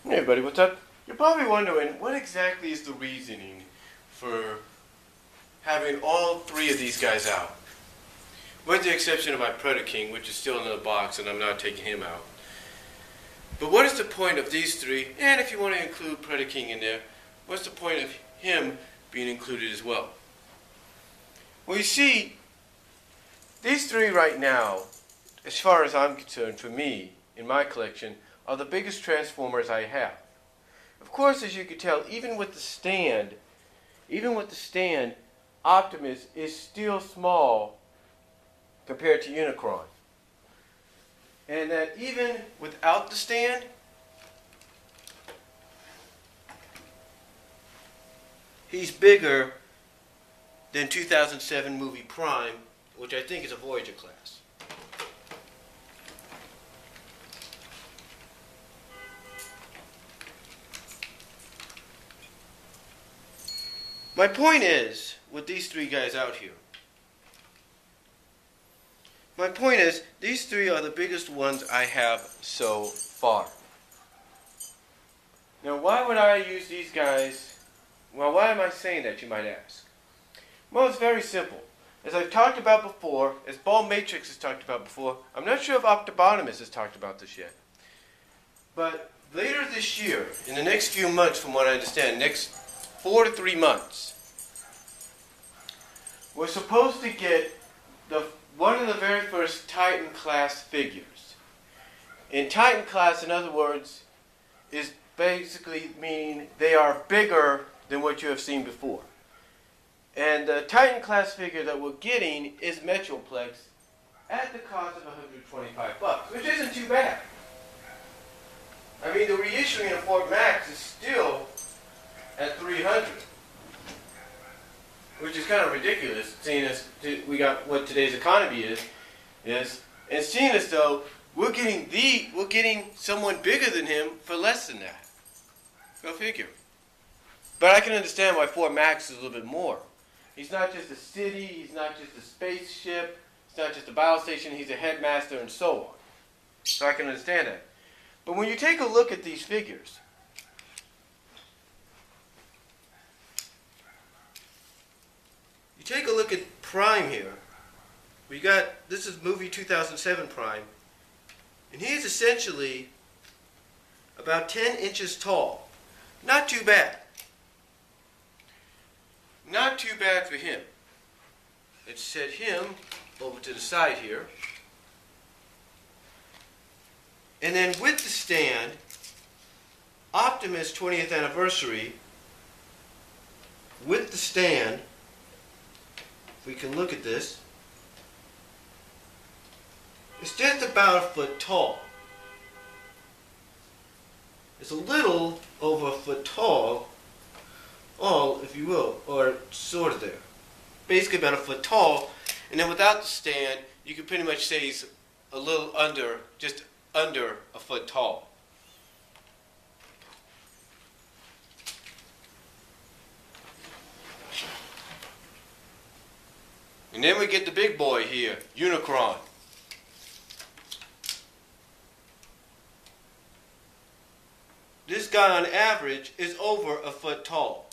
Hey everybody, what's up? You're probably wondering what exactly is the reasoning for having all three of these guys out. With the exception of my Predaking, which is still in the box and I'm not taking him out. But what is the point of these three, and if you want to include Predaking in there, what's the point of him being included as well? Well, you see, these three right now, as far as I'm concerned, for me, in my collection, are the biggest Transformers I have. Of course, as you can tell, even with the stand, Optimus is still small compared to Unicron. And that even without the stand, he's bigger than 2007 movie Prime, which I think is a Voyager class. My point is, with these three guys out here, these three are the biggest ones I have so far. Now, why would I use these guys? Well, why am I saying that, you might ask? Well, it's very simple. As I've talked about before, as Ball Matrix has talked about before, I'm not sure if Octobotimus has talked about this yet. But later this year, in the next few months, from what I understand, next 4 to 3 months, we're supposed to get one of the very first Titan Class figures. In Titan Class, in other words, is basically meaning they are bigger than what you have seen before. And the Titan Class figure that we're getting is Metroplex at the cost of $125, which isn't too bad. I mean, the reissuing of Fort Max is still at $300, which is kind of ridiculous, seeing as we got what today's economy is, and seeing as though we're getting someone bigger than him for less than that. Go figure. But I can understand why Fort Max is a little bit more. He's not just a city, he's not just a spaceship, he's not just a battle station, he's a headmaster and so on. So I can understand that. But when you take a look at these figures, you take a look at Prime here. This is movie 2007 Prime, and he's essentially about 10 inches tall. Not too bad. Not too bad for him. Let's set him over to the side here. And then with the stand, Optimus 20th anniversary, with the stand, if we can look at this, it's just about 1 foot tall. It's a little over 1 foot tall, all, if you will, or sort of there. Basically about 1 foot tall, and then without the stand, you can pretty much say he's a little under, just under 1 foot tall. And then we get the big boy here, Unicron. This guy on average is over 1 foot tall.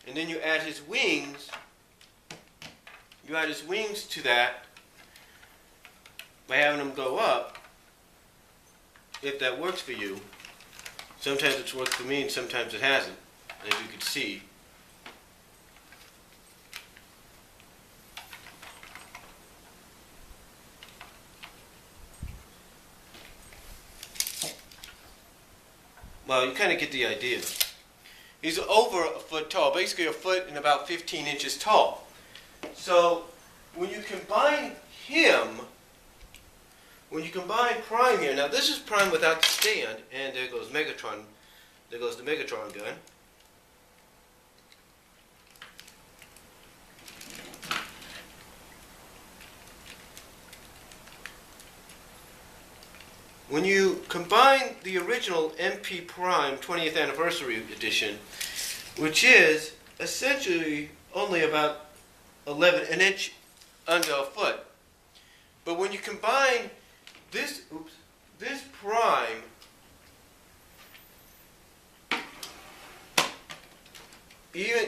And then you add his wings. You add his wings to that by having them go up, if that works for you. Sometimes it's worked for me and sometimes it hasn't, as you can see. Well, you kind of get the idea. He's over 1 foot tall, basically 1 foot and about 15 inches tall. So when you combine Prime here, now this is Prime without the stand, and there goes Megatron, there goes the Megatron gun. When you combine the original MP Prime 20th Anniversary Edition, which is essentially only about an inch under 1 foot, but when you combine this Prime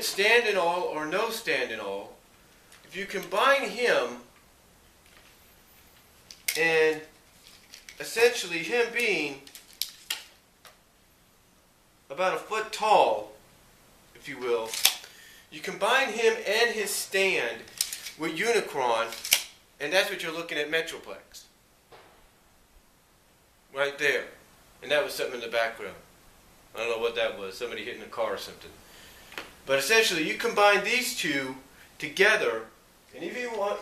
unit stand and all or no stand and all, if you combine him and essentially him being about a foot tall, if you will, you combine him and his stand with Unicron, and that's what you're looking at Metroplex. Right there. And that was something in the background. I don't know what that was. Somebody hitting a car or something. But essentially, you combine these two together, and even if you want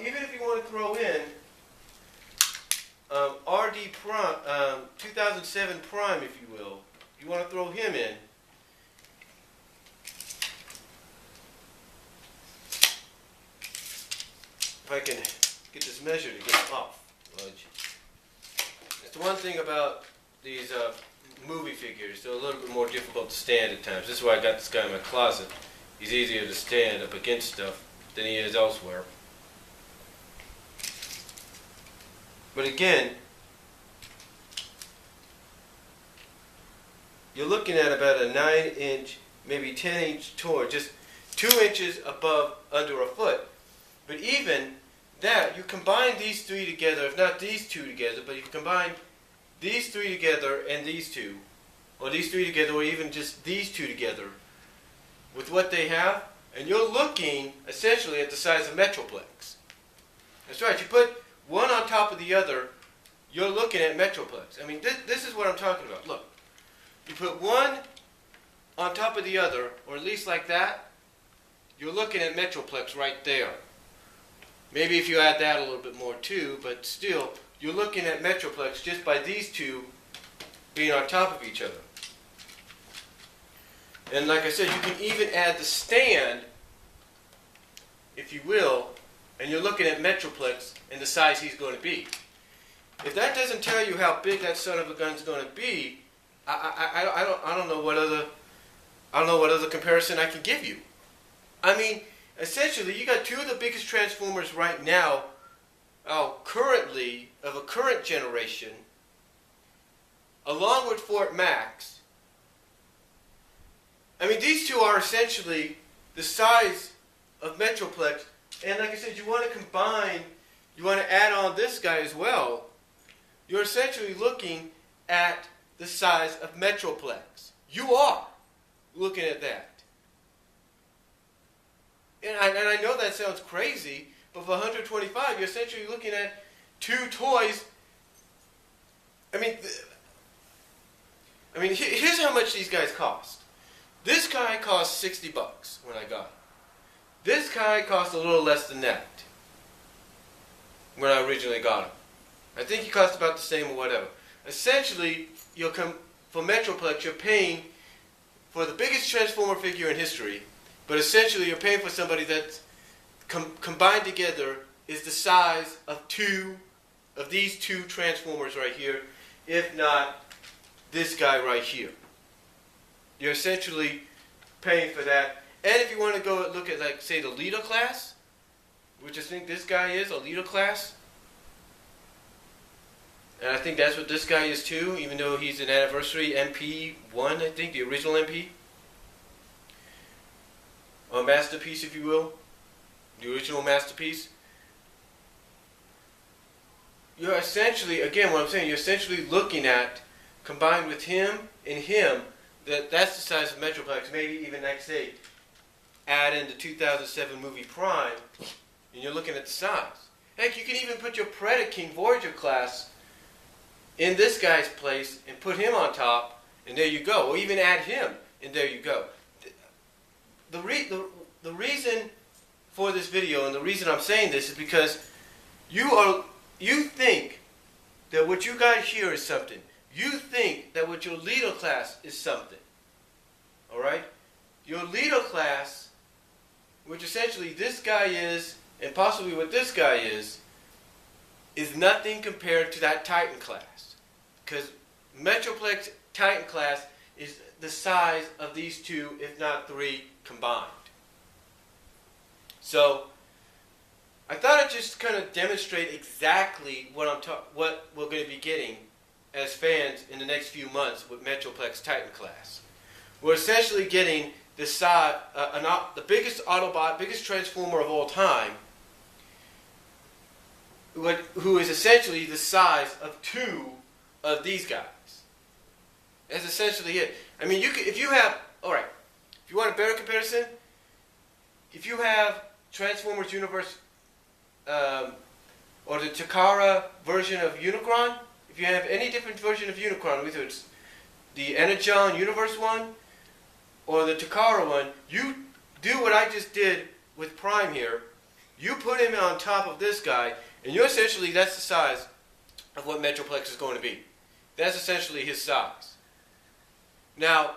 to throw in RD Prime, 2007 Prime, if you will, you want to throw him in. If I can get this measure to get off. It's the one thing about these movie figures, they're a little bit more difficult to stand at times. This is why I got this guy in my closet. He's easier to stand up against stuff than he is elsewhere. But again, you're looking at about a 9-inch, maybe 10-inch toy, just 2 inches above, under a foot. But even that, you combine these three together, if not these two together, but you combine these three together and these two, or these three together, or even just these two together, with what they have, and you're looking essentially at the size of Metroplex. That's right, you put one on top of the other, you're looking at Metroplex. I mean, this is what I'm talking about. Look, you put one on top of the other, or at least like that, you're looking at Metroplex right there. Maybe if you add that a little bit more too, but still, you're looking at Metroplex just by these two being on top of each other. And like I said, you can even add the stand, if you will, and you're looking at Metroplex and the size he's going to be. If that doesn't tell you how big that son of a gun's going to be, I don't know what other comparison I can give you. I mean, essentially, you got two of the biggest Transformers right now, currently, of a current generation, along with Fort Max. I mean, these two are essentially the size of Metroplex. And like I said, you want to combine, you want to add on this guy as well. You're essentially looking at the size of Metroplex. You are looking at that. And I know that sounds crazy, but for 125, you're essentially looking at two toys. I mean, here's how much these guys cost. This guy cost $60 when I got him. This guy cost a little less than that when I originally got him. I think he cost about the same or whatever. Essentially, you'll come for Metroplex. You're paying for the biggest Transformer figure in history. But essentially, you're paying for somebody that's combined together is the size of these two Transformers right here, if not this guy right here. You're essentially paying for that. And if you want to go look at, like, say, the Leader Class, which I think this guy is, a Leader Class. And I think that's what this guy is too, even though he's an anniversary MP1, I think, the original MP. A masterpiece, if you will, the original masterpiece. You're essentially, again, what I'm saying, you're essentially looking at, combined with him and him, that's the size of Metroplex. Maybe even, like I say, add in the 2007 movie Prime, and you're looking at the size. Heck, you can even put your Predaking Voyager class in this guy's place and put him on top, and there you go. Or even add him, and there you go. The reason for this video, and the reason I'm saying this, is because you think that what you got here is something. You think that what your Leader Class is something. Alright? Your Leader Class, which essentially this guy is, and possibly what this guy is nothing compared to that Titan Class. Because Metroplex Titan Class is the size of these two, if not three, combined. So, I thought I'd just kind of demonstrate exactly what we're going to be getting as fans in the next few months with Metroplex Titan Class. We're essentially getting the size, the biggest Autobot, biggest Transformer of all time, who is essentially the size of two of these guys. That's essentially it. I mean, if you want a better comparison, if you have Transformers Universe, or the Takara version of Unicron, if you have any different version of Unicron, whether it's the Energon Universe one or the Takara one, you do what I just did with Prime here. You put him on top of this guy, and that's the size of what Metroplex is going to be. That's essentially his size. Now,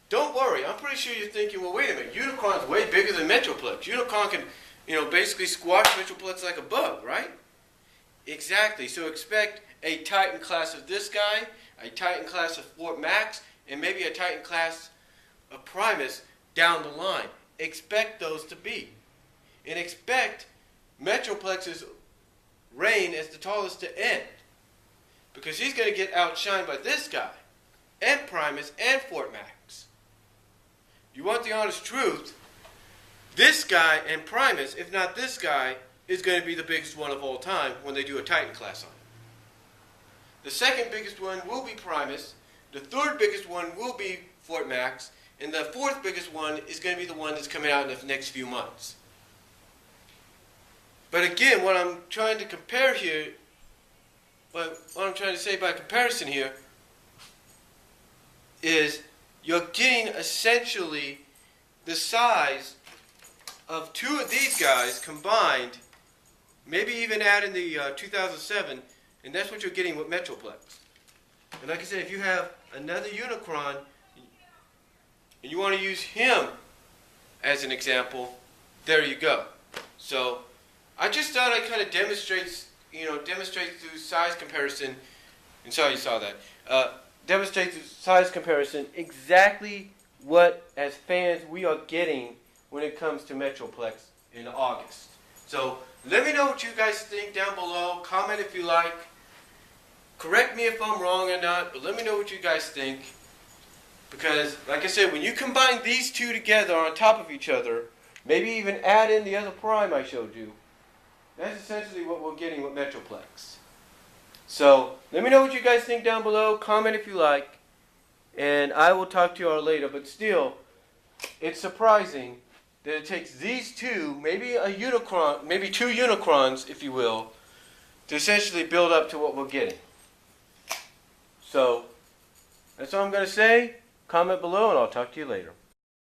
don't worry. I'm pretty sure you're thinking, well, wait a minute. Unicron's way bigger than Metroplex. Unicron can, basically squash Metroplex like a bug, right? Exactly. So expect a Titan class of this guy, a Titan class of Fort Max, and maybe a Titan class of Primus down the line. Expect those to be. And expect Metroplex's reign as the tallest to end. Because he's going to get outshined by this guy, and Primus, and Fort Max. You want the honest truth, this guy and Primus, if not this guy, is going to be the biggest one of all time when they do a Titan class on him. The second biggest one will be Primus, the third biggest one will be Fort Max, and the fourth biggest one is going to be the one that's coming out in the next few months. But again, what I'm trying to compare here, what I'm trying to say by comparison here, is you're getting essentially the size of two of these guys combined, maybe even add in the 2007, and that's what you're getting with Metroplex. And like I said, if you have another Unicron, and you want to use him as an example, there you go. So I just thought I'd kind of demonstrate through size comparison, and sorry you saw that, demonstrate through size comparison exactly what, as fans, we are getting when it comes to Metroplex in August. So let me know what you guys think down below. Comment if you like. Correct me if I'm wrong or not, but let me know what you guys think. Because, like I said, when you combine these two together on top of each other, maybe even add in the other Prime I showed you, that's essentially what we're getting with Metroplex. So let me know what you guys think down below. Comment if you like. And I will talk to you all later. But still, it's surprising that it takes these two, maybe a Unicron, maybe two Unicrons, if you will, to essentially build up to what we're getting. So that's all I'm going to say. Comment below and I'll talk to you later.